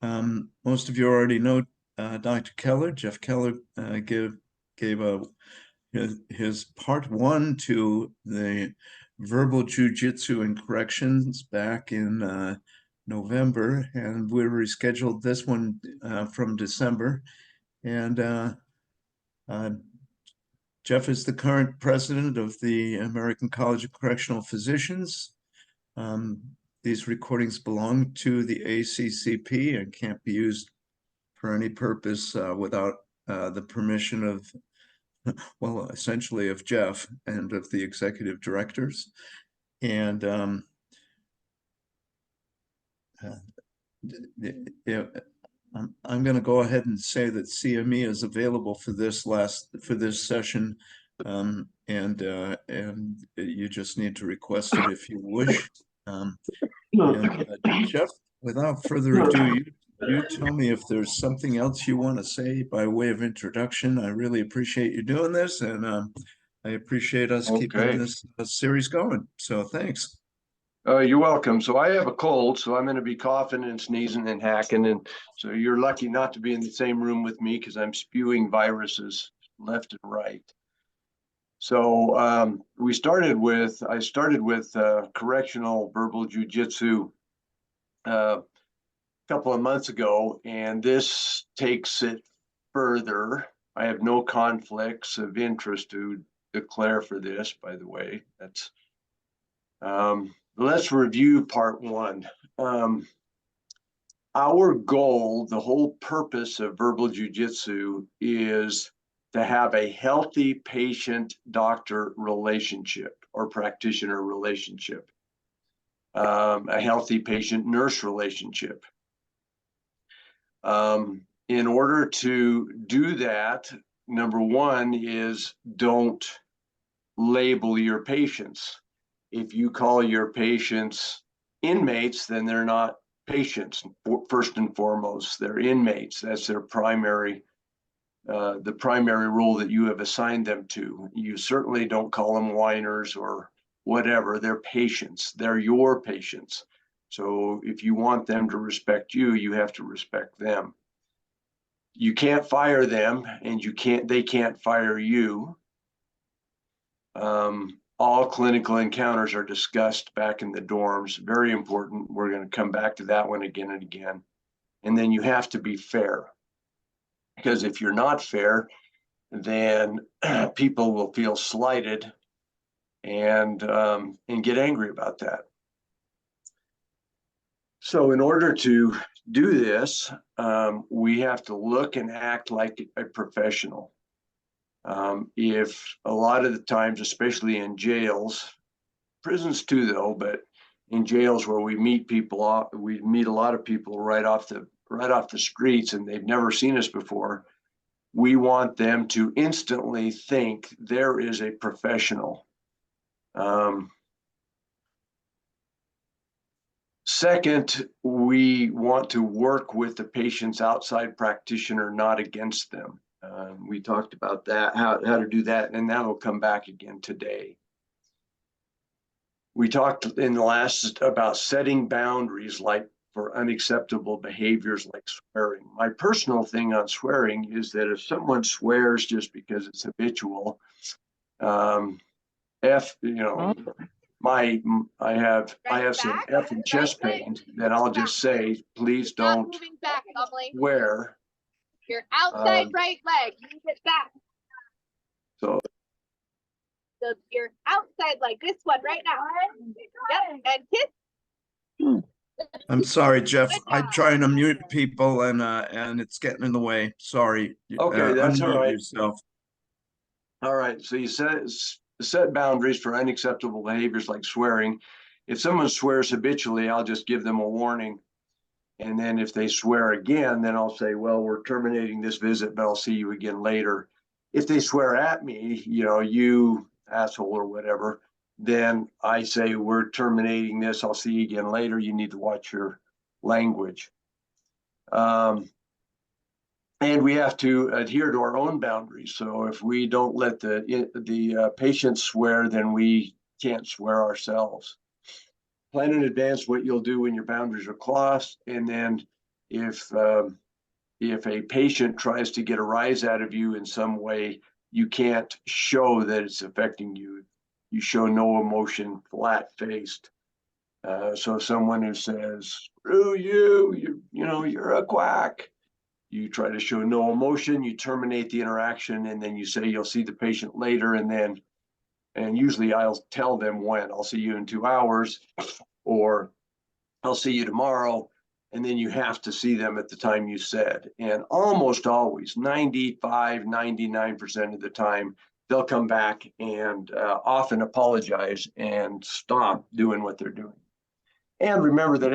Most of you already know Dr. Keller. Jeff Keller gave his part one to the verbal jujitsu and corrections back in November, and we rescheduled this one from December. And uh, Jeff is the current president of the American College of Correctional Physicians. Um, these recordings belong to the ACCP and can't be used for any purpose without the permission of, well, essentially of Jeff and of the executive directors. And I'm going to go ahead and say that CME is available for this session, and you just need to request it if you wish. Jeff, without further ado, you tell me if there's something else you want to say by way of introduction. I really appreciate you doing this, and I appreciate us keeping this series going. So thanks. You're welcome. So I have a cold, so I'm going to be coughing and sneezing and hacking. And so you're lucky not to be in the same room with me because I'm spewing viruses left and right. So I started with correctional verbal jujitsu a couple of months ago, and this takes it further. I have no conflicts of interest to declare for this, by the way. That's let's review part one. Our goal, the whole purpose of verbal jujitsu is to have a healthy patient-doctor relationship or practitioner relationship, a healthy patient-nurse relationship. In order to do that, number one is don't label your patients. If you call your patients inmates, then they're not patients. First and foremost, they're inmates. That's their primary, the primary role that you have assigned them to. You certainly don't call them whiners or whatever. They're patients. They're your patients. So if you want them to respect you, you have to respect them. You can't fire them, and they can't fire you. All clinical encounters are discussed back in the dorms. Very important. We're going to come back to that one again and again. And then you have to be fair, because if you're not fair, then people will feel slighted and get angry about that. So in order to do this, we have to look and act like a professional. If a lot of the times, especially in jails, prisons too though, but in jails where we meet a lot of people right off the streets and they've never seen us before. We want them to instantly think there is a professional. Second, we want to work with the patient's outside practitioner, not against them. We talked about that, how to do that, and that will come back again today. We talked in the last about setting boundaries, like for unacceptable behaviors like swearing. My personal thing on swearing is that if someone swears just because it's habitual, I have some F and chest pain, then I'll just say, please don't swear. Your outside right leg, move it back. So your outside leg, this one right now. Yep, and kiss. I'm sorry, Jeff. I'm trying to mute people and it's getting in the way. Sorry. Okay, that's all right. Yourself. All right. So you set boundaries for unacceptable behaviors like swearing. If someone swears habitually, I'll just give them a warning. And then if they swear again, then I'll say, well, we're terminating this visit, but I'll see you again later. If they swear at me, you asshole or whatever, then I say, we're terminating this. I'll see you again later. You need to watch your language. And we have to adhere to our own boundaries. So if we don't let the patient swear, then we can't swear ourselves. Plan in advance what you'll do when your boundaries are crossed, and then if a patient tries to get a rise out of you in some way, you can't show that it's affecting you. You show no emotion, flat-faced. So someone who says, screw you, you're a quack. You try to show no emotion, you terminate the interaction, and then you say you'll see the patient later, and usually I'll tell them when. I'll see you in 2 hours, or I'll see you tomorrow, and then you have to see them at the time you said. And almost always, 95, 99% of the time, they'll come back and often apologize and stop doing what they're doing. And remember that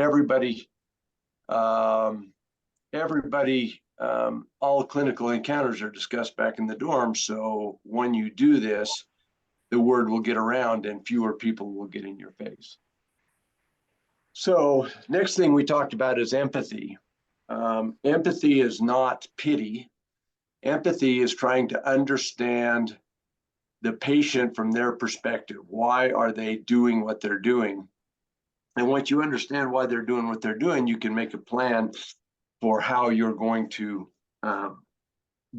all clinical encounters are discussed back in the dorm. So when you do this, the word will get around and fewer people will get in your face. So next thing we talked about is empathy. Empathy is not pity. Empathy is trying to understand the patient from their perspective. Why are they doing what they're doing? And once you understand why they're doing what they're doing, you can make a plan for how you're going to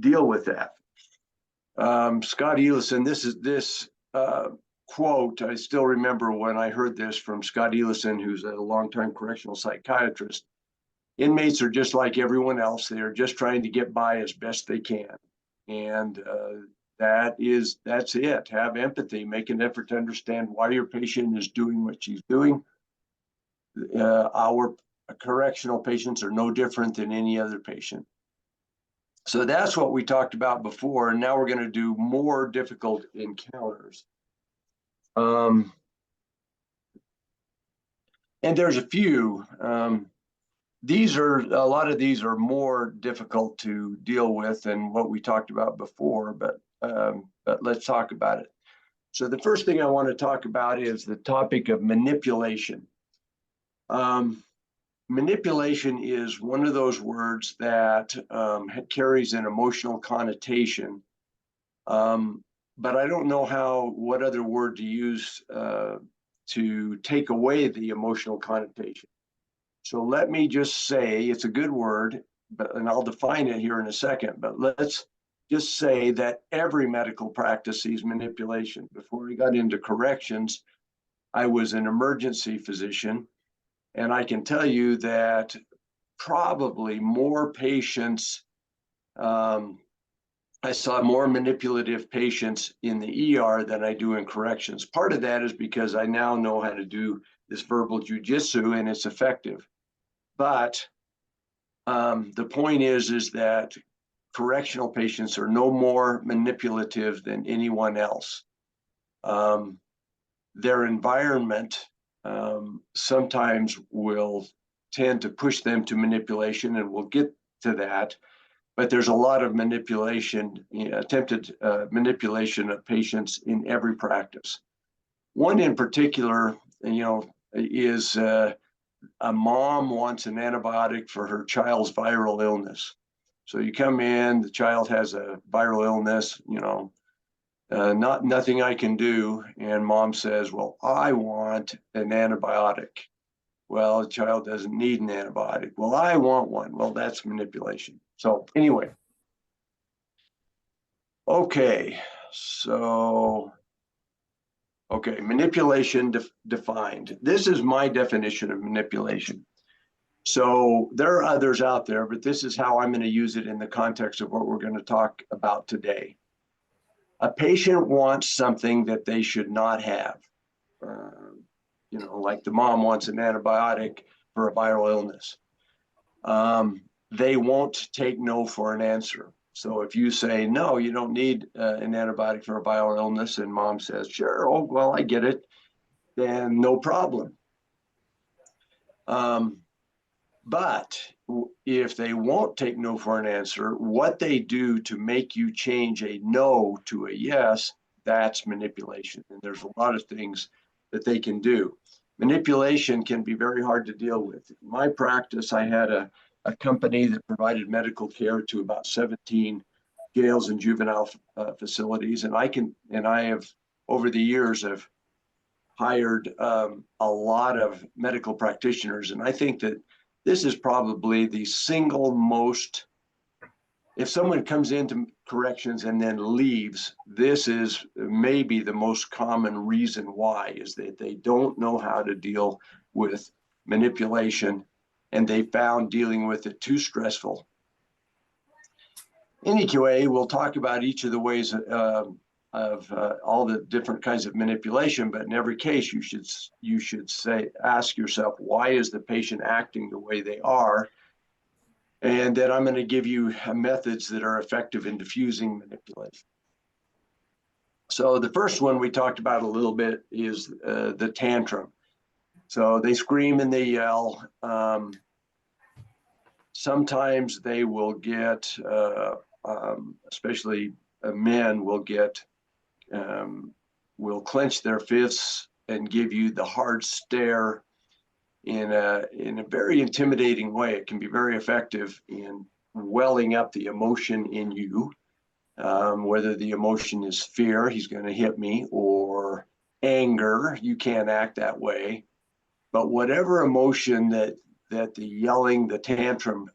deal with that. Scott Elison, this quote, I still remember when I heard this from Scott Elison, who's a longtime correctional psychiatrist. Inmates are just like everyone else. They are just trying to get by as best they can. And that's it. Have empathy, make an effort to understand why your patient is doing what she's doing. Our correctional patients are no different than any other patient. So that's what we talked about before. And now we're going to do more difficult encounters. And there's a few. A lot of these are more difficult to deal with than what we talked about before, but let's talk about it. So the first thing I want to talk about is the topic of manipulation. Manipulation is one of those words that carries an emotional connotation, but I don't know what other word to use to take away the emotional connotation. So let me just say it's a good word, and I'll define it here in a second, but let's just say that every medical practice sees manipulation. Before we got into corrections, I was an emergency physician, and I can tell you that probably more patients, I saw more manipulative patients in the ER than I do in corrections. Part of that is because I now know how to do this verbal jujitsu and it's effective. But the point is that correctional patients are no more manipulative than anyone else. Their environment sometimes will tend to push them to manipulation, and we'll get to that. But there's a lot of manipulation, attempted manipulation of patients in every practice. One in particular, is a mom wants an antibiotic for her child's viral illness. So you come in, the child has a viral illness, nothing I can do. And mom says, well, I want an antibiotic. Well, the child doesn't need an antibiotic. Well, I want one. Well, that's manipulation. So anyway. Okay. So, manipulation defined. This is my definition of manipulation. So there are others out there, but this is how I'm going to use it in the context of what we're going to talk about today. A patient wants something that they should not have. Like the mom wants an antibiotic for a viral illness. They won't take no for an answer. So if you say, no, you don't need an antibiotic for a viral illness, and mom says, sure, oh, well, I get it, then no problem. But if they won't take no for an answer, what they do to make you change a no to a yes, that's manipulation. And there's a lot of things that they can do. Manipulation can be very hard to deal with. In my practice, I had a company that provided medical care to about 17 jails and juvenile facilities. And I have, over the years, have hired a lot of medical practitioners. And I think that this is probably the single most, if someone comes into corrections and then leaves, this is maybe the most common reason why, is that they don't know how to deal with manipulation, and they found dealing with it too stressful. In EQA, we'll talk about each of the ways of all the different kinds of manipulation, but in every case, you should ask yourself, why is the patient acting the way they are? And then I'm going to give you methods that are effective in diffusing manipulation. So the first one we talked about a little bit is the tantrum. So they scream and they yell. Sometimes they will get, especially men will get, will clench their fists and give you the hard stare in a very intimidating way. It can be very effective in welling up the emotion in you, whether the emotion is fear, he's going to hit me, or anger, you can't act that way. But whatever emotion that the yelling, the tantrum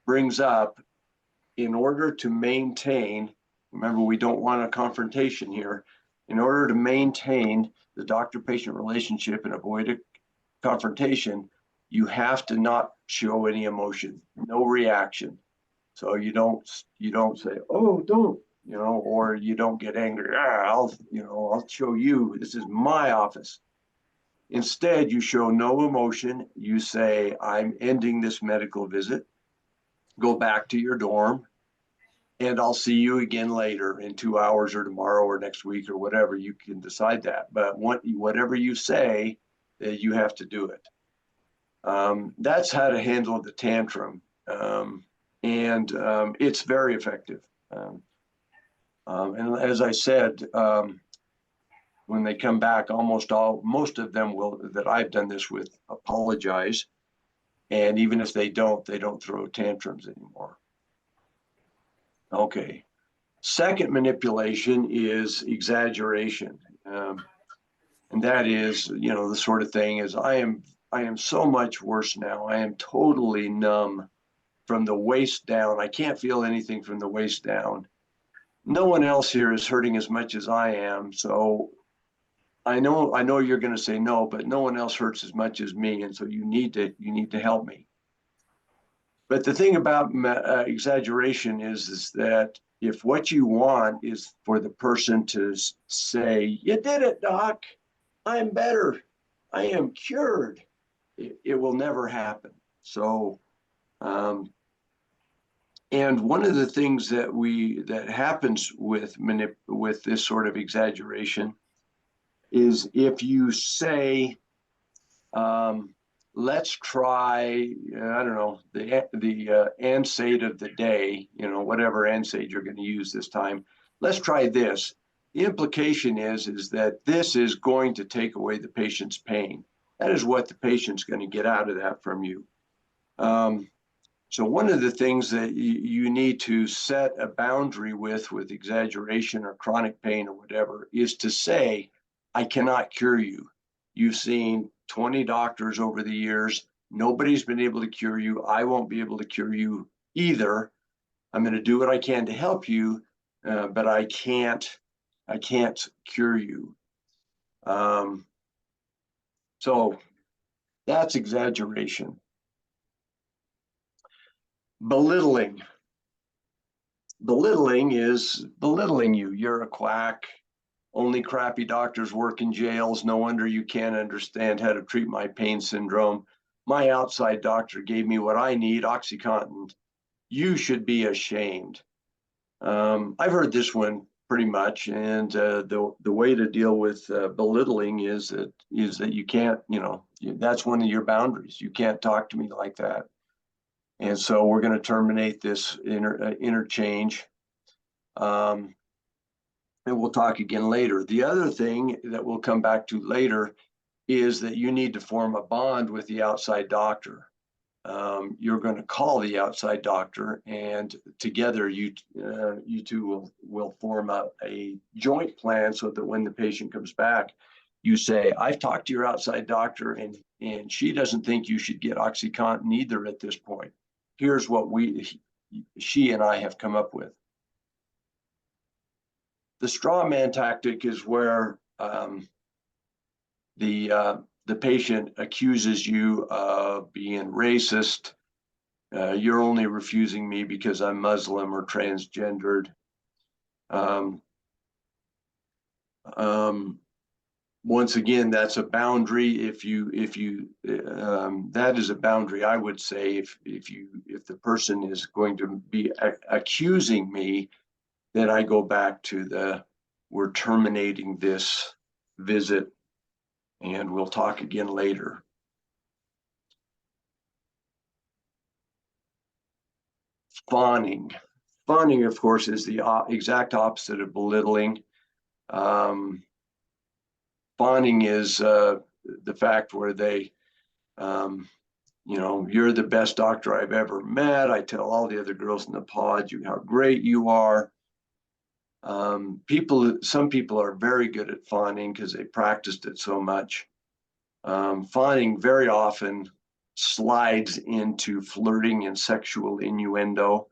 brings up, in order to maintain, remember, we don't want a confrontation here, in order to maintain the doctor-patient relationship and avoid a confrontation, you have to not show any emotion, no reaction. So you don't say, oh, don't, or you don't get angry. I'll show you, this is my office. Instead, you show no emotion. You say, I'm ending this medical visit. Go back to your dorm, and I'll see you again later in 2 hours or tomorrow or next week or whatever. You can decide that. But whatever you say, you have to do it. That's how to handle the tantrum. And it's very effective. And as I said, when they come back, most of them will, that I've done this with, apologize. And even if they don't throw tantrums anymore. Okay. Second manipulation is exaggeration. And that is, the sort of thing is, I am so much worse now. I am totally numb from the waist down. I can't feel anything from the waist down. No one else here is hurting as much as I am. So I know you're going to say no, but no one else hurts as much as me. And so you need to help me. But the thing about exaggeration is that if what you want is for the person to say, you did it, doc, I'm better, I am cured, it will never happen. So, and one of the things that happens with this sort of exaggeration is if you say, let's try, I don't know, the NSAID of the day, whatever NSAID you're going to use this time. Let's try this. The implication is that this is going to take away the patient's pain. That is what the patient's going to get out of that from you. So one of the things that you need to set a boundary with exaggeration or chronic pain or whatever is to say, I cannot cure you. You've seen 20 doctors over the years. Nobody's been able to cure you. I won't be able to cure you either. I'm going to do what I can to help you, but I can't cure you. So that's exaggeration. Belittling. Belittling is belittling you. You're a quack. Only crappy doctors work in jails. No wonder you can't understand how to treat my pain syndrome. My outside doctor gave me what I need, OxyContin. You should be ashamed. I've heard this one pretty much, and the way to deal with belittling is that you can't, that's one of your boundaries. You can't talk to me like that. And so we're going to terminate this interchange. And we'll talk again later. The other thing that we'll come back to later is that you need to form a bond with the outside doctor. You're going to call the outside doctor, and together you two will form a joint plan so that when the patient comes back, you say, I've talked to your outside doctor and she doesn't think you should get OxyContin either at this point. Here's what she and I have come up with. The straw man tactic is where the patient accuses you of being racist. You're only refusing me because I'm Muslim or transgendered. Once again, that's a boundary. That is a boundary, I would say, if the person is going to be accusing me, then I go back to we're terminating this visit and we'll talk again later. Fawning. Fawning, of course, is the exact opposite of belittling. Fawning is the fact where they, you're the best doctor I've ever met. I tell all the other girls in the pod how great you are. Some people are very good at fawning because they practiced it so much. Fawning very often slides into flirting and sexual innuendo.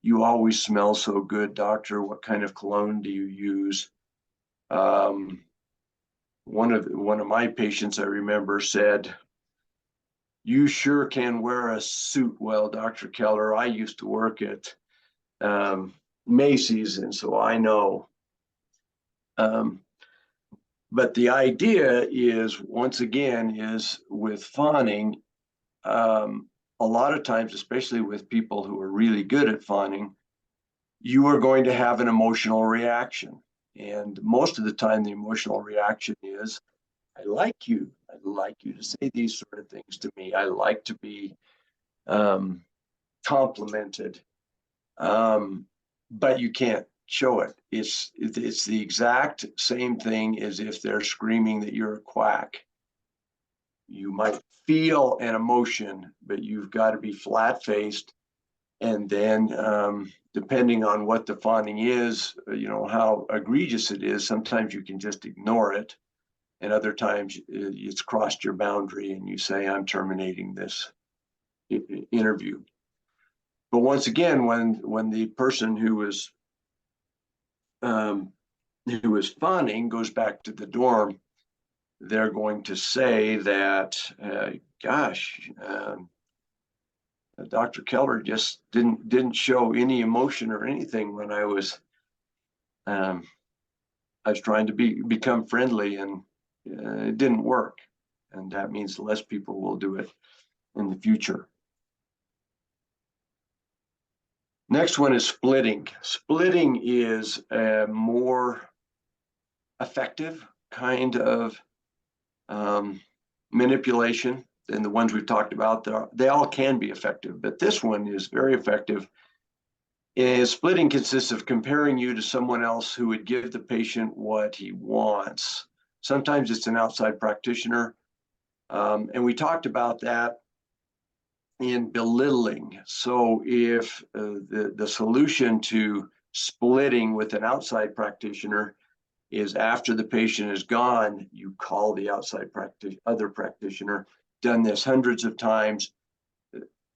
You always smell so good, doctor. What kind of cologne do you use? One of my patients, I remember, said, "You sure can wear a suit well, Dr. Keller. I used to work at Macy's, and so I know." But the idea is, once again, is with fawning, a lot of times, especially with people who are really good at fawning, you are going to have an emotional reaction. And most of the time, the emotional reaction is, I like you. I'd like you to say these sort of things to me. I like to be complimented. But you can't show it. It's the exact same thing as if they're screaming that you're a quack. You might feel an emotion, but you've got to be flat-faced. And then depending on what the fawning is, how egregious it is, sometimes you can just ignore it. And other times it's crossed your boundary and you say, I'm terminating this interview. But once again, when the person who was fawning goes back to the dorm, they're going to say that, gosh, Dr. Keller just didn't show any emotion or anything when I was trying to become friendly, and it didn't work. And that means less people will do it in the future. Next one is splitting. Splitting is a more effective kind of manipulation than the ones we've talked about. They all can be effective, but this one is very effective. Splitting consists of comparing you to someone else who would give the patient what he wants. Sometimes it's an outside practitioner. And we talked about that in belittling. So if the solution to splitting with an outside practitioner is after the patient is gone, you call the outside other practitioner. Done this hundreds of times.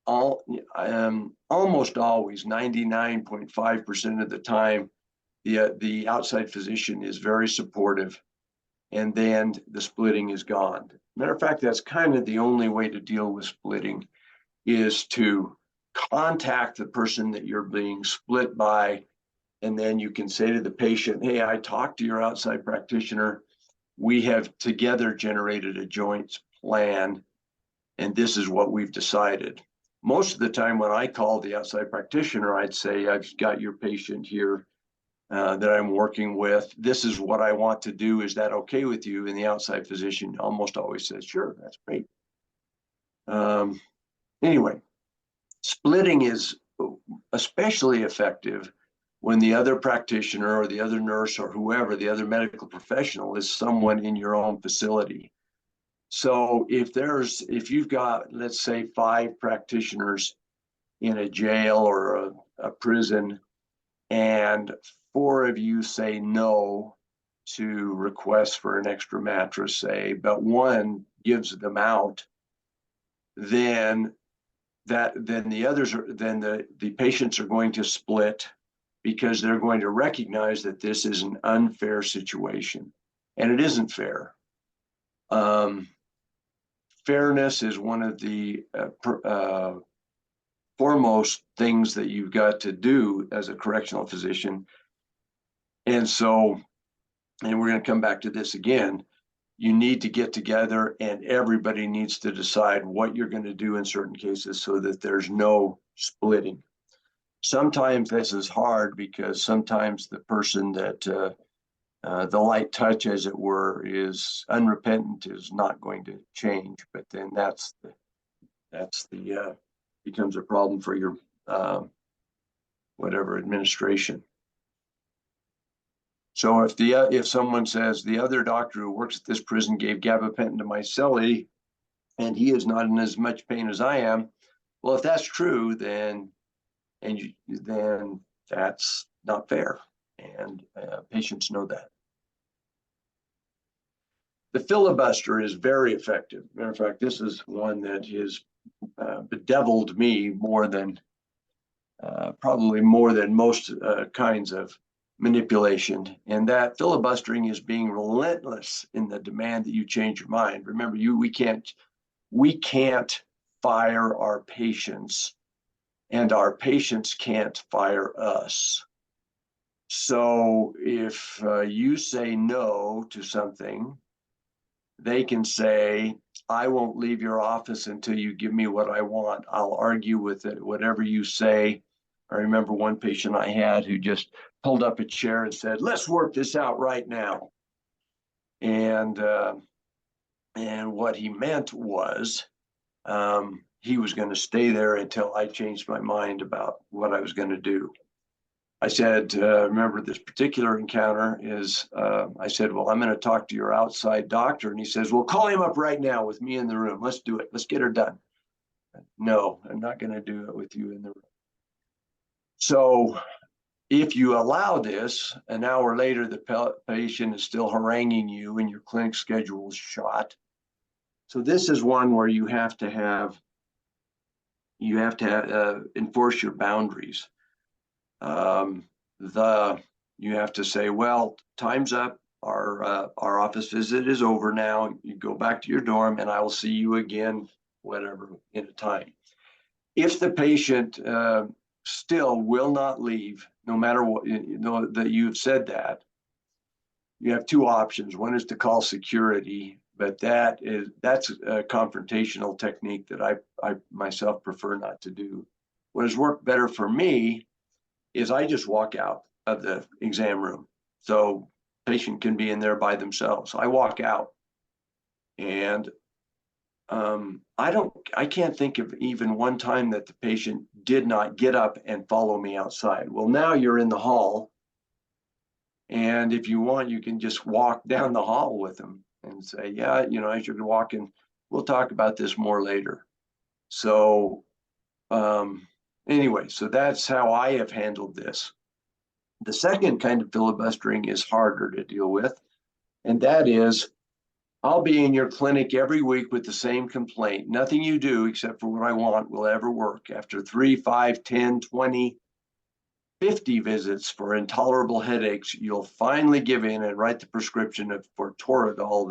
Almost always, 99.5% of the time, the outside physician is very supportive, and then the splitting is gone. Matter of fact, that's kind of the only way to deal with splitting, is to contact the person that you're being split by, and then you can say to the patient, hey, I talked to your outside practitioner. We have together generated a joint plan, and this is what we've decided. Most of the time when I call the outside practitioner, I'd say, I've got your patient here that I'm working with. This is what I want to do. Is that okay with you? And the outside physician almost always says, sure, that's great. Anyway, splitting is especially effective when the other practitioner or the other nurse or whoever, the other medical professional, is someone in your own facility. So if you've got, let's say, 5 practitioners in a jail or a prison, and 4 of you say no, to request for an extra mattress, say, but one gives them out, then the others are, then the patients are going to split, because they're going to recognize that this is an unfair situation, and it isn't fair. Fairness is one of the foremost things that you've got to do as a correctional physician. And so, and we're going to come back to this again, you need to get together and everybody needs to decide what you're going to do in certain cases so that there's no splitting. Sometimes this is hard because sometimes the person that the light touch, as it were, is unrepentant, is not going to change, but then that's the becomes a problem for your whatever administration. So if someone says the other doctor who works at this prison gave gabapentin to my cellie and he is not in as much pain as I am, well, if that's true, then that's not fair, and patients know that. The filibuster is very effective. Matter of fact, this is one that has bedeviled me more than probably more than most kinds of manipulation, and that filibustering is being relentless in the demand that you change your mind. Remember, we can't fire our patients, and our patients can't fire us. So if you say no to something, they can say, I won't leave your office until you give me what I want. I'll argue with it, whatever you say. I remember one patient I had who just pulled up a chair and said, let's work this out right now. And what he meant was he was going to stay there until I changed my mind about what I was going to do. I said, remember this particular encounter is, I said, well, I'm going to talk to your outside doctor. And he says, well, call him up right now with me in the room. Let's do it. Let's get her done. No, I'm not going to do it with you in the room. So if you allow this, an hour later, the patient is still haranguing you and your clinic schedule is shot. So this is one where you have to enforce your boundaries. You have to say, well, time's up. Our office visit is over now. You go back to your dorm and I will see you again, whatever, in a time. If the patient still will not leave, no matter what, you know that you've said that, you have two options. One is to call security, but that's a confrontational technique that I myself prefer not to do. What has worked better for me is I just walk out of the exam room. So patient can be in there by themselves. I walk out, and I can't think of even one time that the patient did not get up and follow me outside. Well, now you're in the hall, and if you want, you can just walk down the hall with them and say, yeah, you know, as you're walking, we'll talk about this more later. So anyway, so that's how I have handled this. The second kind of filibustering is harder to deal with, and that is, I'll be in your clinic every week with the same complaint. Nothing you do except for what I want will ever work. After 3, 5, 10, 20, 50 visits for intolerable headaches, you'll finally give in and write the prescription for Tramadol,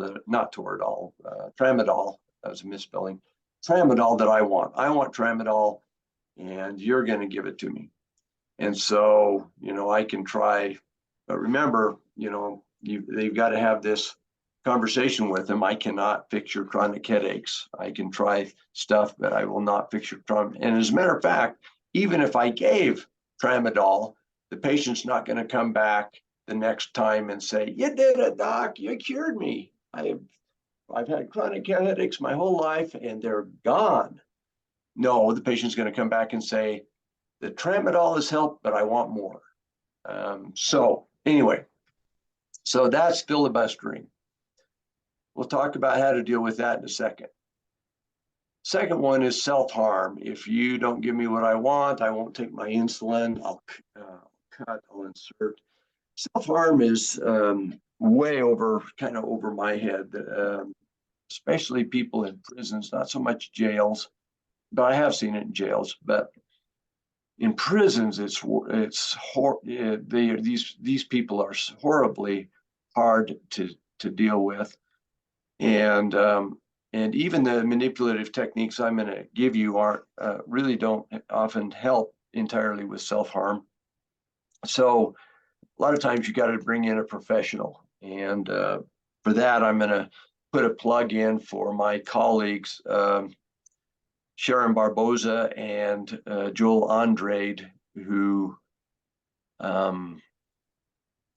that was a misspelling, Tramadol that I want. I want Tramadol, and you're going to give it to me. And so, you know, I can try, but remember, you know, they've got to have this conversation with them. I cannot fix your chronic headaches. I can try stuff, but I will not fix your chronic. And as a matter of fact, even if I gave Tramadol, the patient's not going to come back the next time and say, you did it, doc, you cured me. I've had chronic headaches my whole life and they're gone. No, the patient's going to come back and say, the Tramadol has helped, but I want more. So anyway, so that's filibustering. We'll talk about how to deal with that in a second. Second one is self-harm. If you don't give me what I want, I won't take my insulin, I'll cut, I'll insert. Self-harm is way over, kind of over my head, especially people in prisons, not so much jails, but I have seen it in jails. But in prisons, these people are horribly hard to deal with, and even the manipulative techniques I'm going to give you aren't really don't often help entirely with self-harm. So a lot of times you got to bring in a professional, and for that I'm going to put a plug in for my colleagues, Sharon Barboza and Joel Andrade, who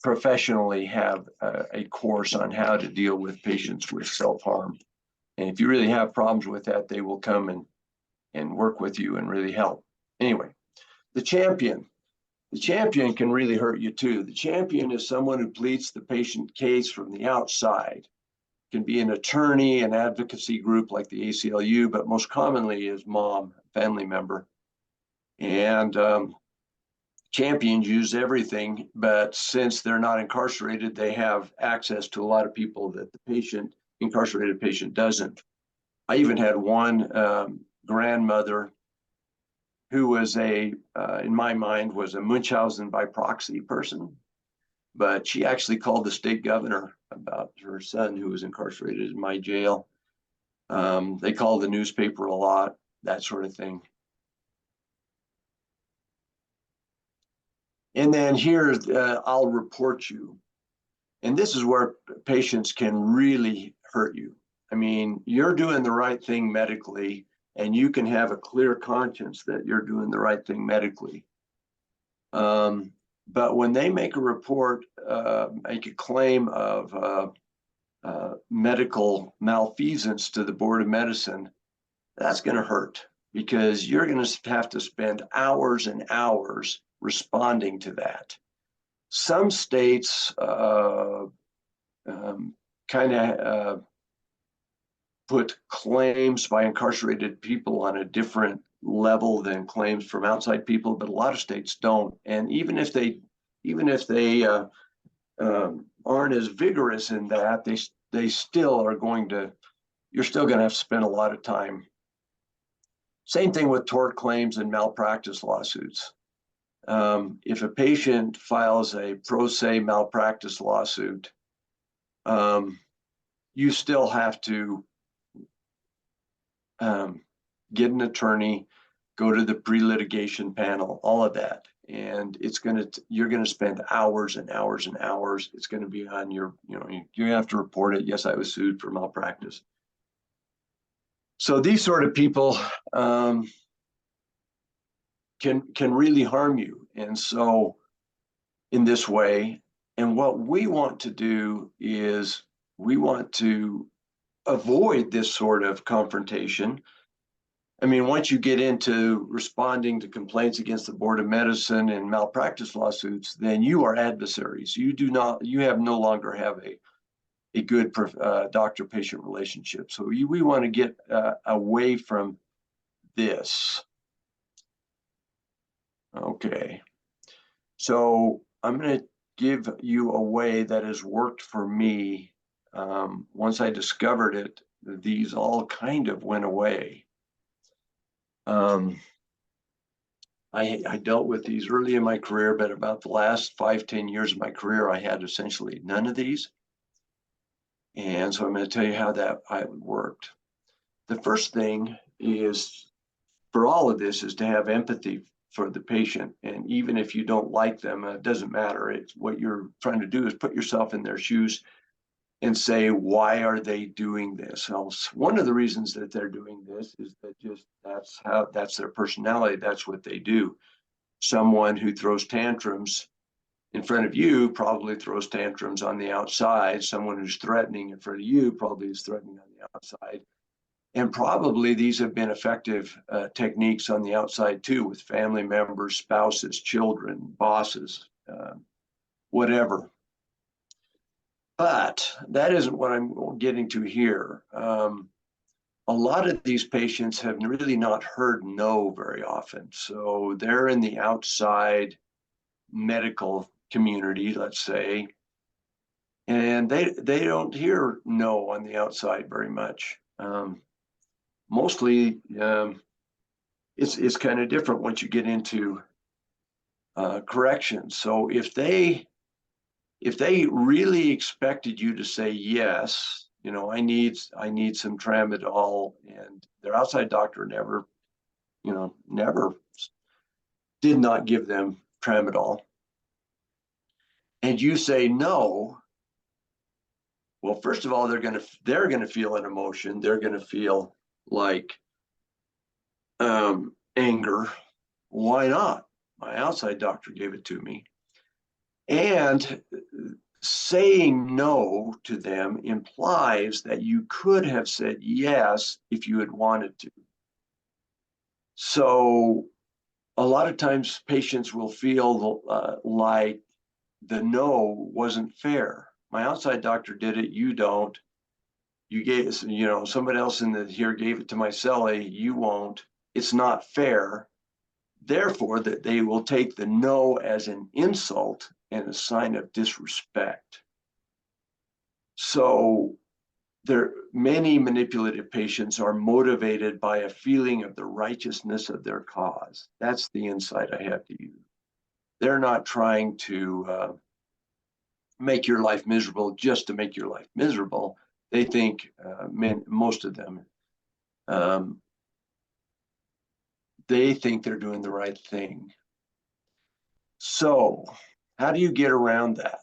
professionally have a course on how to deal with patients with self-harm. And if you really have problems with that, they will come and work with you and really help. Anyway, the champion. The champion can really hurt you too. The champion is someone who pleads the patient case from the outside. It can be an attorney, an advocacy group like the ACLU, but most commonly is mom, family member. And champions use everything, but since they're not incarcerated, they have access to a lot of people that the incarcerated patient doesn't. I even had one grandmother who was in my mind, was a Munchausen by proxy person, but she actually called the state governor about her son who was incarcerated in my jail. They called the newspaper a lot, that sort of thing. And then here, I'll report you. And this is where patients can really hurt you. I mean, you're doing the right thing medically, and you can have a clear conscience that you're doing the right thing medically. But when they make a report, make a claim of medical malfeasance to the Board of Medicine, that's going to hurt, because you're going to have to spend hours and hours responding to that. Some states kind of put claims by incarcerated people on a different level than claims from outside people, but a lot of states don't. And even if they aren't as vigorous in that, they still are going to, you're still going to have to spend a lot of time. Same thing with tort claims and malpractice lawsuits. If a patient files a pro se malpractice lawsuit, you still have to get an attorney, go to the pre-litigation panel, all of that. And you're going to spend hours and hours and hours. It's going to be on your, you have to report it. Yes, I was sued for malpractice. So these sort of people can really harm you. And so in this way, and what we want to do is we want to avoid this sort of confrontation. I mean, once you get into responding to complaints against the Board of Medicine and malpractice lawsuits, then you are adversaries. You no longer have a good doctor-patient relationship. So we want to get away from this. Okay. So I'm going to give you a way that has worked for me. Once I discovered it, these all kind of went away. I dealt with these early in my career, but about the last 5-10 years of my career, I had essentially none of these. And so I'm going to tell you how that worked. The first thing is, for all of this, is to have empathy for the patient. And even if you don't like them, it doesn't matter. It's what you're trying to do is put yourself in their shoes and say, why are they doing this? Well, one of the reasons that they're doing this is that that's their personality. That's what they do. Someone who throws tantrums in front of you probably throws tantrums on the outside. Someone who's threatening in front of you probably is threatening on the outside. And probably these have been effective techniques on the outside too, with family members, spouses, children, bosses, whatever. But that isn't what I'm getting to here. A lot of these patients have really not heard no very often. So they're in the outside medical community, let's say, And they don't hear no on the outside very much. Mostly, it's kind of different once you get into corrections. So if they really expected you to say yes, I need some tramadol, and their outside doctor never did not give them tramadol, and you say no, well, first of all, they're gonna feel an emotion. They're gonna feel like anger. Why not? My outside doctor gave it to me. And saying no to them implies that you could have said yes if you had wanted to. So a lot of times patients will feel like the no wasn't fair. My outside doctor did it, you don't. You gave, somebody else here gave it to my cellie, you won't. It's not fair. Therefore, that they will take the no as an insult and a sign of disrespect. So many manipulative patients are motivated by a feeling of the righteousness of their cause. That's the insight I have to you. They're not trying to make your life miserable just to make your life miserable. They think, most of them, they think they're doing the right thing. So how do you get around that?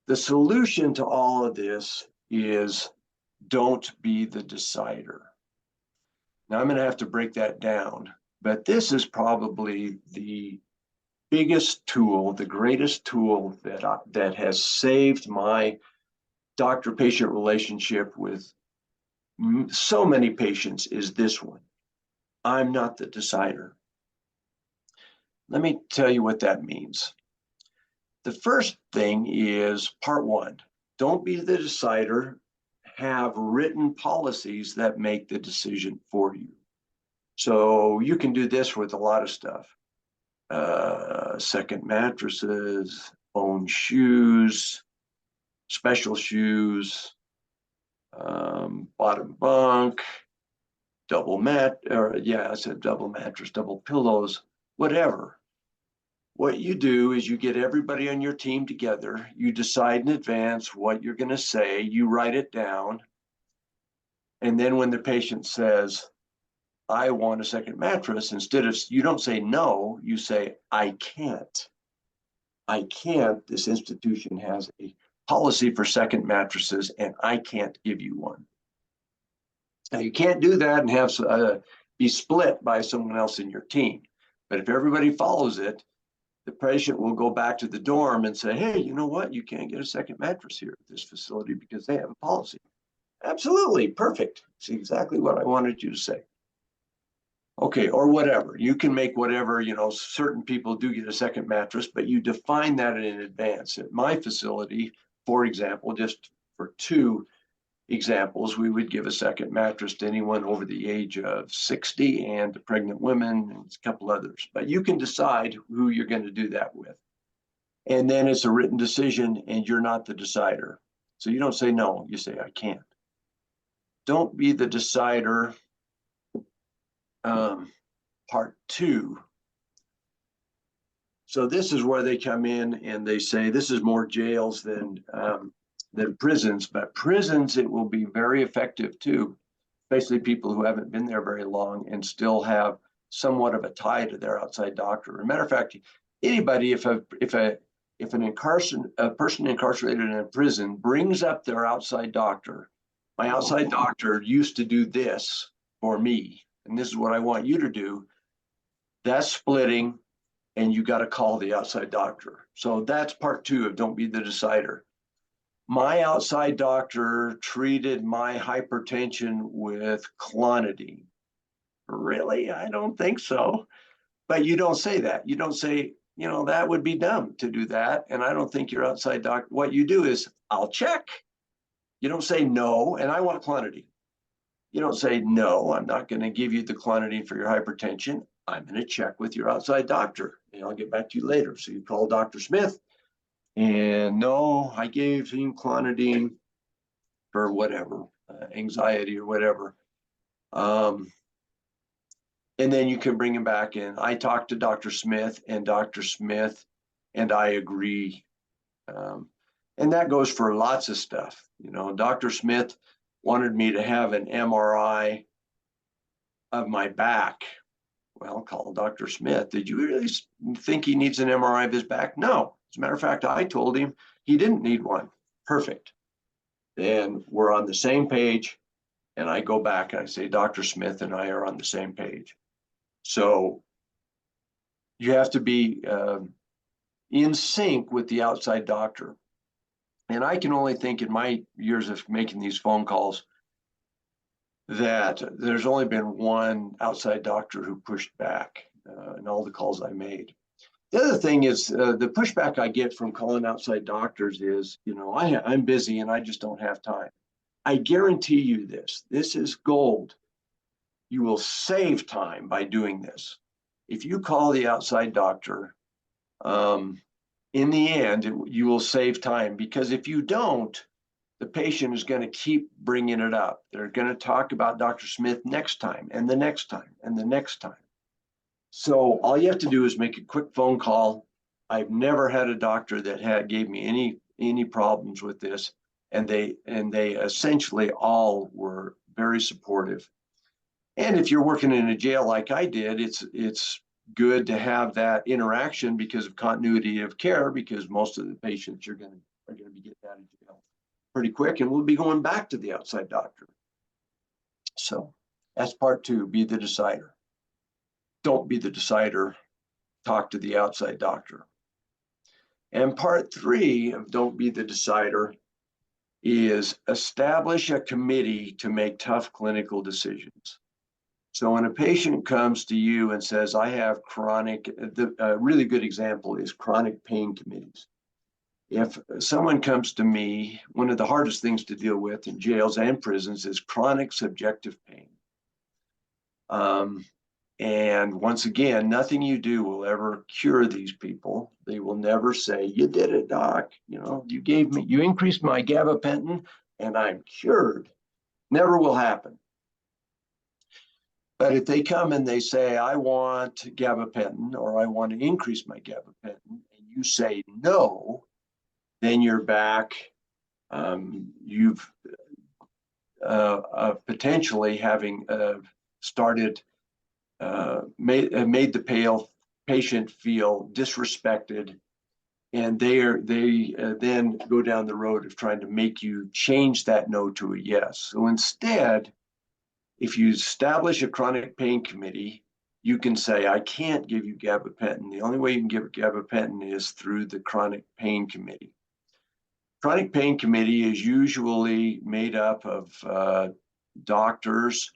The solution to all of this is don't be the decider. Now I'm going to have to break that down, but this is probably the biggest tool, the greatest tool that has saved my doctor-patient relationship with so many patients is this one. I'm not the decider. Let me tell you what that means. The first thing is part one. Don't be the decider. Have written policies that make the decision for you. So you can do this with a lot of stuff. Second mattresses, own shoes, special shoes, bottom bunk, double mattress, double pillows, whatever. What you do is you get everybody on your team together, you decide in advance what you're going to say, you write it down, and then when the patient says, I want a second mattress, you don't say no, you say, I can't. I can't. This institution has a policy for second mattresses, and I can't give you one. Now, you can't do that and have be split by someone else in your team. But if everybody follows it, the patient will go back to the dorm and say, hey, you know what? You can't get a second mattress here at this facility because they have a policy. Absolutely, perfect. It's exactly what I wanted you to say. Okay, or whatever. You can make whatever, certain people do get a second mattress, but you define that in advance. At my facility, for example, just for 2 examples, we would give a second mattress to anyone over the age of 60 and to pregnant women and a couple others. But you can decide who you're going to do that with. And then it's a written decision and you're not the decider. So you don't say no, you say, I can't. Don't be the decider. Part 2. So this is where they come in and they say this is more jails than prisons, but prisons, it will be very effective too, especially people who haven't been there very long and still have somewhat of a tie to their outside doctor. As a matter of fact, anybody, if a person incarcerated in a prison brings up their outside doctor, my outside doctor used to do this for me, and this is what I want you to do, that's splitting, and you got to call the outside doctor. So that's part 2 of don't be the decider. My outside doctor treated my hypertension with clonidine. Really? I don't think so. But you don't say that. You don't say, that would be dumb to do that. And I don't think your outside doctor, what you do is, I'll check. You don't say no, and I want clonidine. You don't say, no, I'm not going to give you the clonidine for your hypertension. I'm going to check with your outside doctor, and I'll get back to you later. So you call Dr. Smith, And no, I gave him clonidine for whatever, anxiety or whatever. And then you can bring him back in. I talked to Dr. Smith, and I agree. And that goes for lots of stuff. You know, Dr. Smith wanted me to have an MRI of my back. Well, call Dr. Smith. Did you really think he needs an MRI of his back? No. As a matter of fact, I told him he didn't need one. Perfect. Then we're on the same page. And I go back and I say, Dr. Smith and I are on the same page. So you have to be in sync with the outside doctor. And I can only think in my years of making these phone calls that there's only been one outside doctor who pushed back in all the calls I made. The other thing is the pushback I get from calling outside doctors is, you know, I'm busy and I just don't have time. I guarantee you this is gold. You will save time by doing this. If you call the outside doctor, in the end, you will save time, because if you don't, the patient is going to keep bringing it up. They're going to talk about Dr. Smith next time and the next time and the next time. So all you have to do is make a quick phone call. I've never had a doctor that gave me any problems with this, and they essentially all were very supportive. And if you're working in a jail like I did, it's good to have that interaction because of continuity of care, because most of the patients are going to be getting out of jail pretty quick, and we'll be going back to the outside doctor. So that's part 2, be the decider. Don't be the decider, talk to the outside doctor. And part 3 of don't be the decider is establish a committee to make tough clinical decisions. So when a patient comes to you and says, I have chronic, a really good example is chronic pain committees. If someone comes to me, one of the hardest things to deal with in jails and prisons is chronic subjective pain. And once again, nothing you do will ever cure these people. They will never say, you did it, doc. You know, you increased my gabapentin and I'm cured. Never will happen. But if they come and they say, I want gabapentin, or I want to increase my gabapentin, and you say no, then you're back. You've potentially having started, made the patient feel disrespected, and they then go down the road of trying to make you change that no to a yes. So instead, if you establish a chronic pain committee, you can say, I can't give you gabapentin. The only way you can give gabapentin is through the chronic pain committee. Chronic pain committee is usually made up of doctors,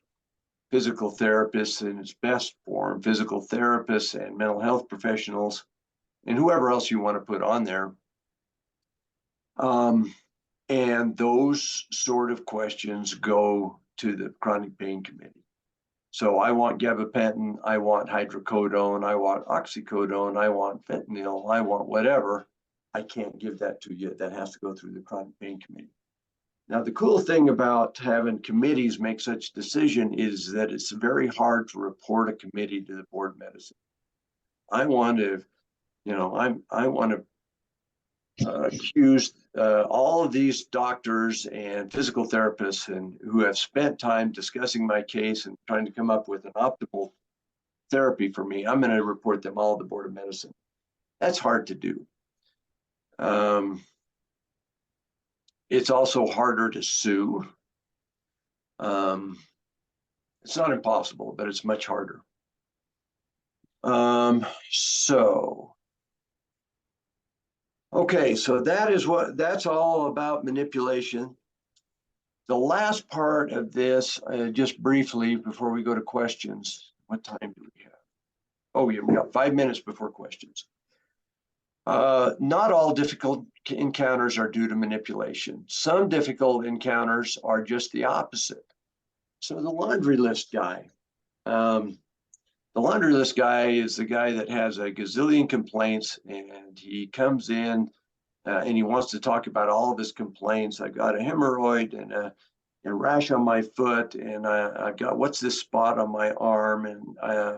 physical therapists in its best form, physical therapists and mental health professionals, and whoever else you want to put on there. And those sort of questions go to the chronic pain committee. So I want gabapentin, I want hydrocodone, I want oxycodone, I want fentanyl, I want whatever. I can't give that to you. That has to go through the chronic pain committee. Now, the cool thing about having committees make such decision is that it's very hard to report a committee to the board of medicine. I want to, you know, I want to accuse all of these doctors and physical therapists and who have spent time discussing my case and trying to come up with an optimal therapy for me. I'm going to report them all to the board of medicine. That's hard to do. It's also harder to sue. It's not impossible, but it's much harder. Okay, so that's all about manipulation. The last part of this, just briefly before we go to questions, what time do we have? Oh, yeah, we got 5 minutes before questions. Not all difficult encounters are due to manipulation. Some difficult encounters are just the opposite. So the laundry list guy. The laundry list guy is the guy that has a gazillion complaints, and he comes in and he wants to talk about all of his complaints. I got a hemorrhoid and a rash on my foot, and I got what's this spot on my arm, and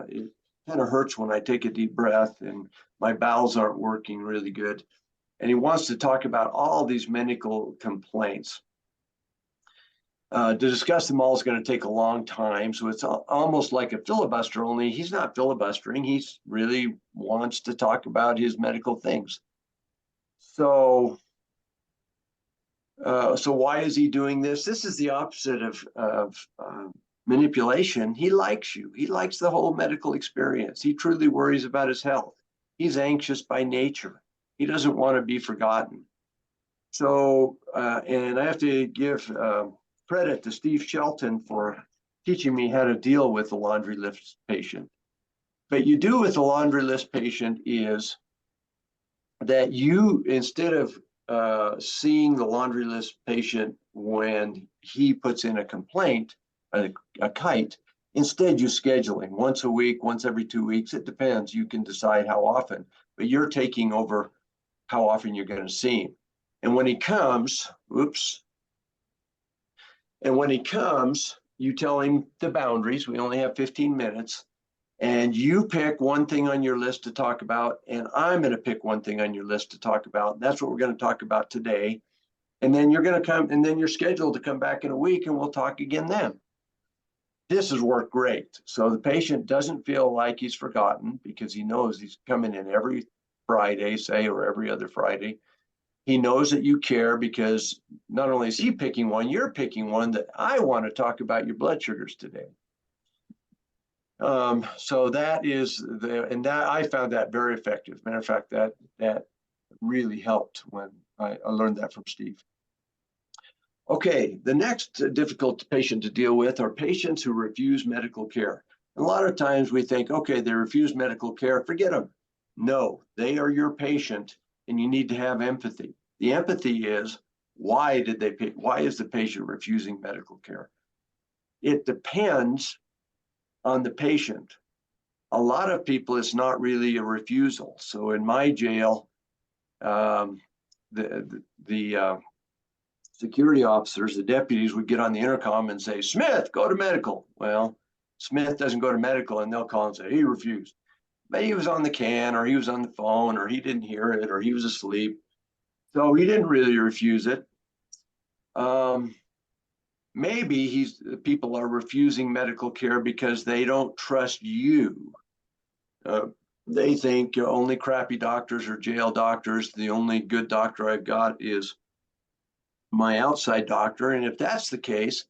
it kind of hurts when I take a deep breath, and my bowels aren't working really good. And he wants to talk about all these medical complaints. To discuss them all is going to take a long time, so it's almost like a filibuster, only he's not filibustering. He really wants to talk about his medical things. So why is he doing this? This is the opposite of manipulation. He likes you. He likes the whole medical experience. He truly worries about his health. He's anxious by nature. He doesn't want to be forgotten. So, and I have to give credit to Steve Shelton for teaching me how to deal with the laundry list patient. But you do with the laundry list patient is that you, instead of seeing the laundry list patient when he puts in a complaint, a kite, instead you scheduling once a week, once every 2 weeks. It depends. You can decide how often, but you're taking over how often you're going to see him. And when he comes, you tell him the boundaries. We only have 15 minutes. And you pick one thing on your list to talk about, and I'm going to pick one thing on your list to talk about. That's what we're going to talk about today. And then you're going to come, and then you're scheduled to come back in a week, and we'll talk again then. This has worked great. So the patient doesn't feel like he's forgotten because he knows he's coming in every Friday, say, or every other Friday. He knows that you care because not only is he picking one, you're picking one that I want to talk about your blood sugars today. So that is and that I found that very effective. Matter of fact, that really helped when I learned that from Steve. Okay, the next difficult patient to deal with are patients who refuse medical care. A lot of times we think, okay, they refuse medical care, forget them. No, they are your patient, and you need to have empathy. The empathy is, why is the patient refusing medical care? It depends on the patient. A lot of people, it's not really a refusal. So in my jail, the security officers, the deputies would get on the intercom and say, Smith, go to medical. Well, Smith doesn't go to medical, and they'll call and say, he refused. But he was on the can, or he was on the phone, or he didn't hear it, or he was asleep. So he didn't really refuse it. Maybe people are refusing medical care because they don't trust you. They think only crappy doctors are jail doctors. The only good doctor I've got is my outside doctor. And if that's the case,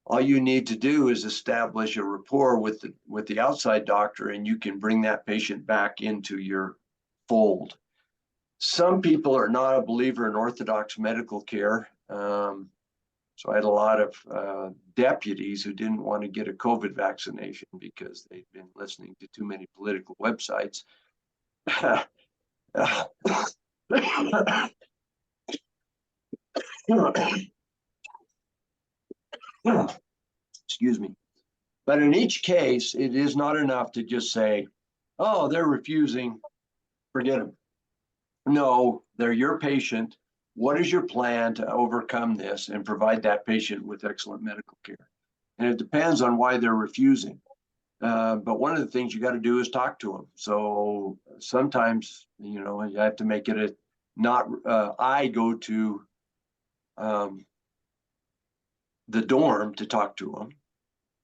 all you need to do is establish a rapport with the outside doctor, and you can bring that patient back into your fold. Some people are not a believer in orthodox medical care. So I had a lot of deputies who didn't want to get a COVID vaccination because they'd been listening to too many political websites. Excuse me. But in each case, it is not enough to just say, oh, they're refusing, forget them. No, they're your patient. What is your plan to overcome this and provide that patient with excellent medical care? And it depends on why they're refusing. But one of the things you got to do is talk to them. So sometimes, you have to make it I go to the dorm to talk to them.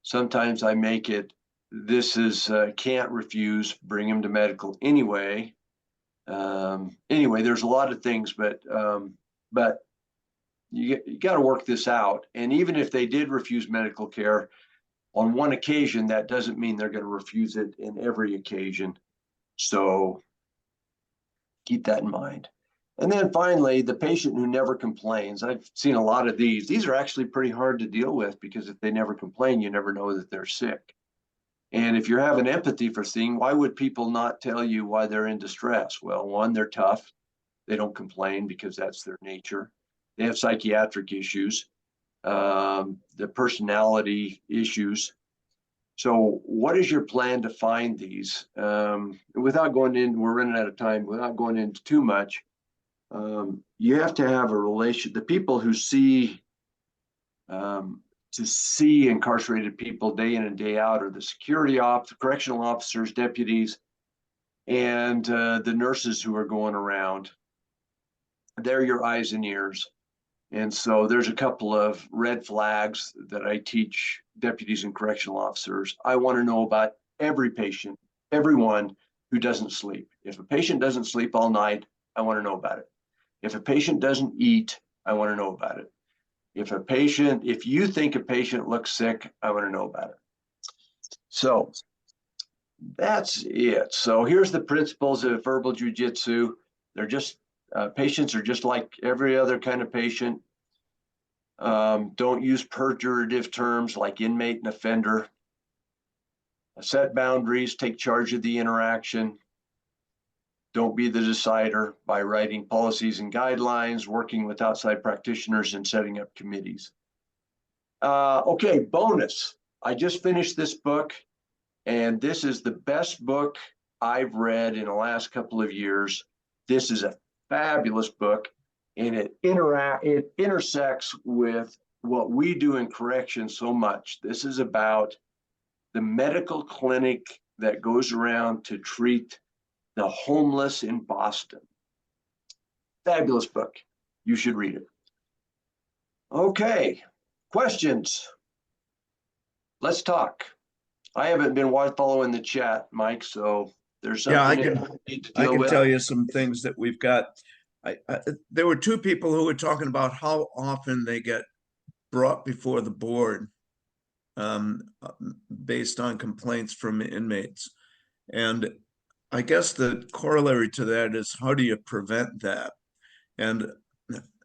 Sometimes I make it, this is can't refuse, bring them to medical anyway. Anyway, there's a lot of things, but you got to work this out. And even if they did refuse medical care on one occasion, that doesn't mean they're going to refuse it in every occasion. So keep that in mind. And then finally, the patient who never complains. I've seen a lot of these. These are actually pretty hard to deal with because if they never complain, you never know that they're sick. And if you're having empathy for things, why would people not tell you why they're in distress? Well, one, they're tough. They don't complain because that's their nature. They have psychiatric issues, the personality issues. So what is your plan to find these? Without going in, we're running out of time, without going into too much, You have to have a relation. The people who see to see incarcerated people day in and day out are the security ops, correctional officers, deputies, and the nurses who are going around. They're your eyes and ears. And so there's a couple of red flags that I teach deputies and correctional officers. I want to know about every patient, everyone who doesn't sleep. If a patient doesn't sleep all night, I want to know about it. If a patient doesn't eat, I want to know about it. If you think a patient looks sick, I want to know about it. So that's it. So here's the principles of verbal jujitsu. They're just, patients are just like every other kind of patient. Don't use pejorative terms like inmate and offender. Set boundaries, take charge of the interaction. Don't be the decider by writing policies and guidelines, working with outside practitioners, and setting up committees. Okay, bonus. I just finished this book, and this is the best book I've read in the last couple of years. This is a fabulous book, and it intersects with what we do in corrections so much. This is about the medical clinic that goes around to treat the homeless in Boston. Fabulous book. You should read it. Okay, questions? Let's talk. I haven't been following the chat, Mike, so there's something I need to I deal can with. tell you some things that we've got. There were two people who were talking about how often they get brought before the board based on complaints from inmates. And I guess the corollary to that is, how do you prevent that? And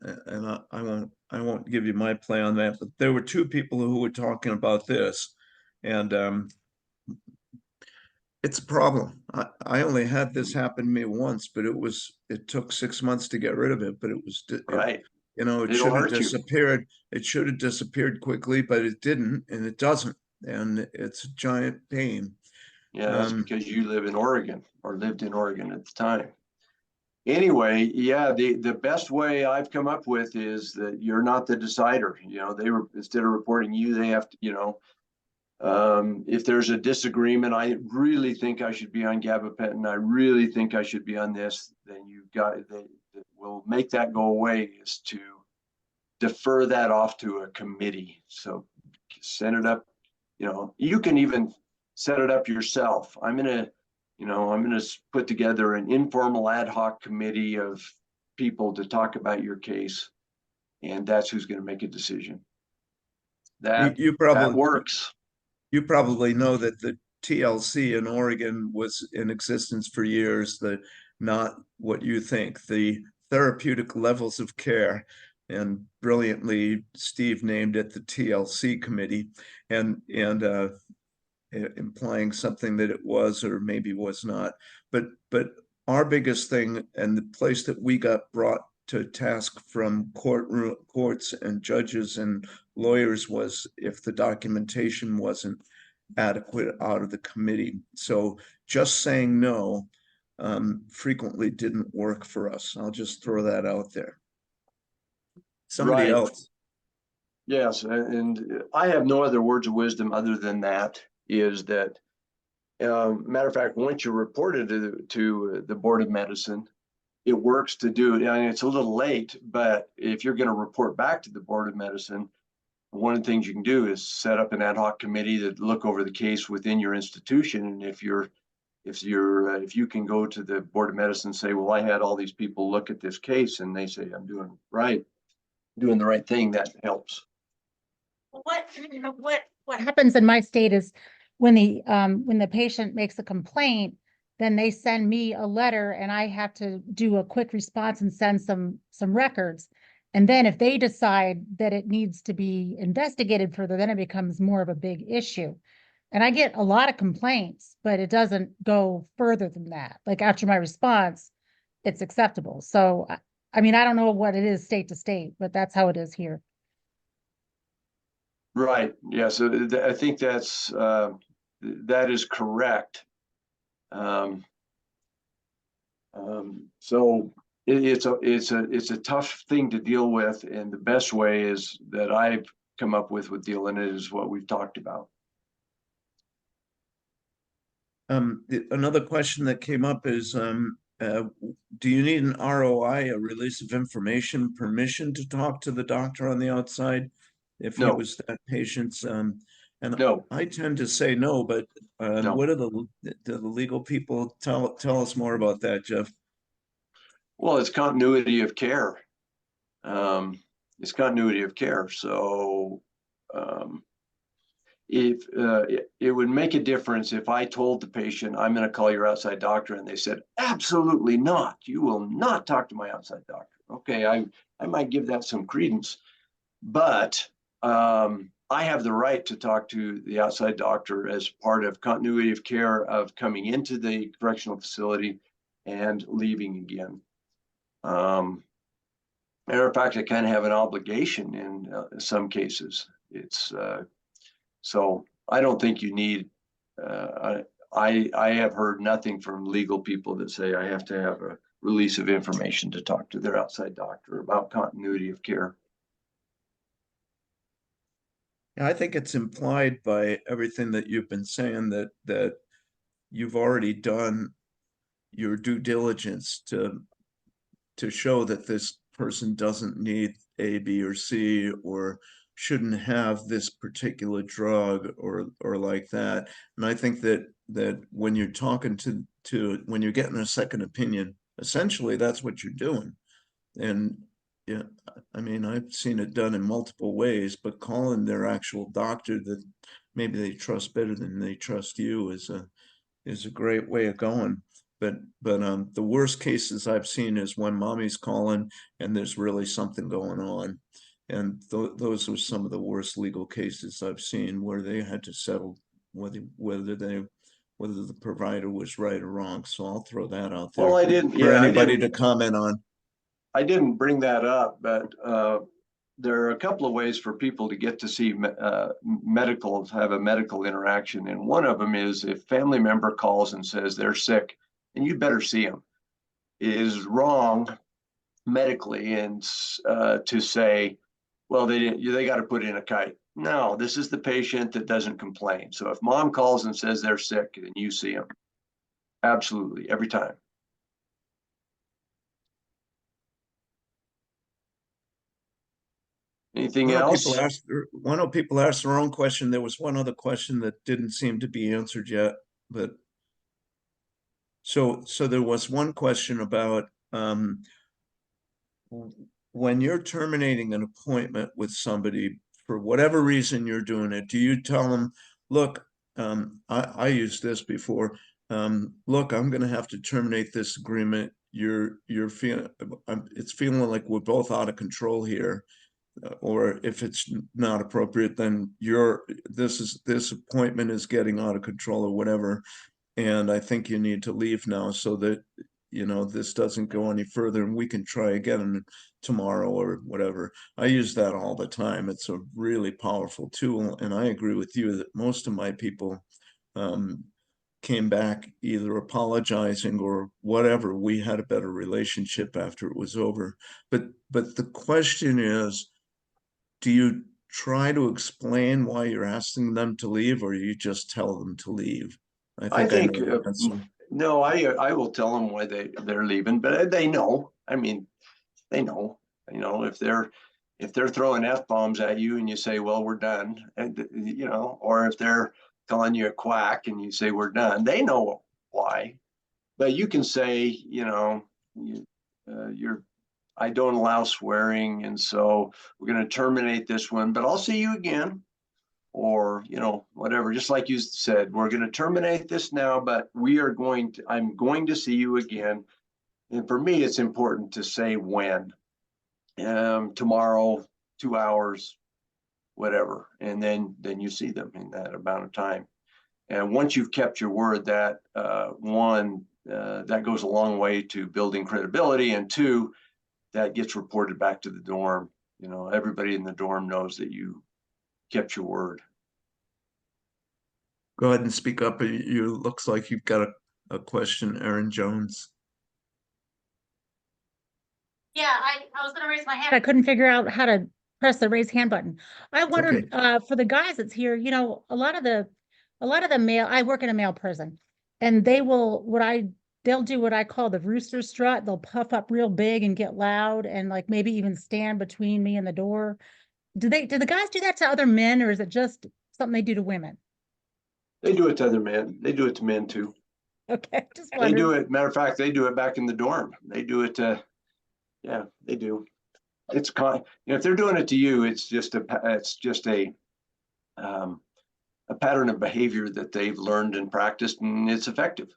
I won't give you my play on that, but there were two people who were talking about this, and it's a problem. I only had this happen to me once, but it took 6 months to get rid of it, but it was Right. it should have disappeared. It should have disappeared quickly, but it didn't, and it doesn't, and it's a giant pain. Yeah, that's because you live in Oregon or lived in Oregon at the time. Anyway, yeah, the best way I've come up with is that you're not the decider. Instead of reporting you, they have to, if there's a disagreement, I really think I should be on gabapentin, I really think I should be on this, then will make that go away is to defer that off to a committee. So send it up, you can even set it up yourself. I'm going to put together an informal ad hoc committee of people to talk about your case, and that's who's going to make a decision. That works. You probably know that the TLC in Oregon was in existence for years, not what you think, the therapeutic levels of care. And brilliantly, Steve named it the TLC committee, and implying something that it was or maybe was not. But our biggest thing, and the place that we got brought to task from courts and judges and lawyers, was if the documentation wasn't adequate out of the committee. So just saying no frequently didn't work for us. I'll just throw that out there. Somebody else. Yes, and I have no other words of wisdom other than that, is that, matter of fact, once you report it to the Board of Medicine, it works to do it. I mean, it's a little late, but if you're going to report back to the Board of Medicine, one of the things you can do is set up an ad hoc committee to look over the case within your institution. And if you can go to the Board of Medicine and say, well, I had all these people look at this case and they say I'm doing the right thing, that helps. What happens in my state is when the patient makes a complaint, then they send me a letter and I have to do a quick response and send some records. And then if they decide that it needs to be investigated further, then it becomes more of a big issue. And I get a lot of complaints, but it doesn't go further than that. Like after my response, it's acceptable. So, I mean, I don't know what it is state to state, but that's how it is here. Right. Yeah. So I think that is correct. So it's a tough thing to deal with, and the best way is that I've come up with dealing it is what we've talked about. Another question that came up is, do you need an ROI, a release of information, permission to talk to the doctor on the outside if he No. was that patient's? And No. I tend to say no, but No. what do the legal people tell us more about that, Jeff? Well, it's continuity of care. It's continuity of care. So if it would make a difference if I told the patient, I'm going to call your outside doctor, and they said, absolutely not. You will not talk to my outside doctor. Okay, I might give that some credence, but I have the right to talk to the outside doctor as part of continuity of care of coming into the correctional facility and leaving again. Matter of fact, I kind of have an obligation in some cases. It's so I don't think you need. I have heard nothing from legal people that say I have to have a release of information to talk to their outside doctor about continuity of care. I think it's implied by everything that you've been saying that you've already done your due diligence to show that this person doesn't need A, B, or C, or shouldn't have this particular drug or like that. And I think that when you're talking to when you're getting a second opinion, essentially that's what you're doing. And yeah, I mean, I've seen it done in multiple ways, but calling their actual doctor that maybe they trust better than they trust you is a great way of going. But the worst cases I've seen is when mommy's calling and there's really something going on. And those were some of the worst legal cases I've seen where they had to settle whether the provider was right or wrong. So I'll throw that out there Well, I didn't. for Yeah, anybody to comment on. I didn't bring that up, but there are a couple of ways for people to get to see have a medical interaction. And one of them is if family member calls and says they're sick, and you better see them. It is wrong medically and to say, well, they got to put in a kite. No, this is the patient that doesn't complain. So if mom calls and says they're sick, then you see them. Absolutely, every time. Anything else? Why don't people ask their own question? There was one other question that didn't seem to be answered yet, but so there was one question about when you're terminating an appointment with somebody for whatever reason you're doing it, do you tell them, look, I used this before. Look, I'm going to have to terminate this agreement. You're feeling it's feeling like we're both out of control here. Or if it's not appropriate, then this appointment is getting out of control or whatever. And I think you need to leave now so that, this doesn't go any further and we can try again tomorrow or whatever. I use that all the time. It's a really powerful tool. And I agree with you that most of my people came back either apologizing or whatever. We had a better relationship after it was over. But the question is, do you try to explain why you're asking them to leave, or you just tell them to leave? I think know the answer. no, I will tell them why they're leaving, but they know. I mean, they know. If they're throwing F-bombs at you and you say, well, we're done, and or if they're calling you a quack and you say we're done, they know why. But you can say, you're I don't allow swearing, and so we're going to terminate this one, but I'll see you again. Or, whatever, just like you said, we're going to terminate this now, but I'm going to see you again. And for me, it's important to say when, tomorrow, 2 hours, whatever. And then you see them in that amount of time. And once you've kept your word, that that goes a long way to building credibility. And two, that gets reported back to the dorm. Everybody in the dorm knows that you kept your word. Go ahead and speak up. You looks like you've got a question, Aaron Jones. Yeah, I was gonna raise my hand. I couldn't figure out how to press the raise hand button. I wondered, for the guys that's here, you know, a lot of the male, I work in a male prison, and they'll do what I call the rooster strut. They'll puff up real big and get loud and like maybe even stand between me and the door. Do the guys do that to other men, or is it just something they do to women? They do it to other men. They do it to men too. Okay, just They do wondered. it. Matter of fact, they do it back in the dorm. They do it to, yeah, they do. It's if they're doing it to you, it's just um, a pattern of behavior that they've learned and practiced, and it's effective.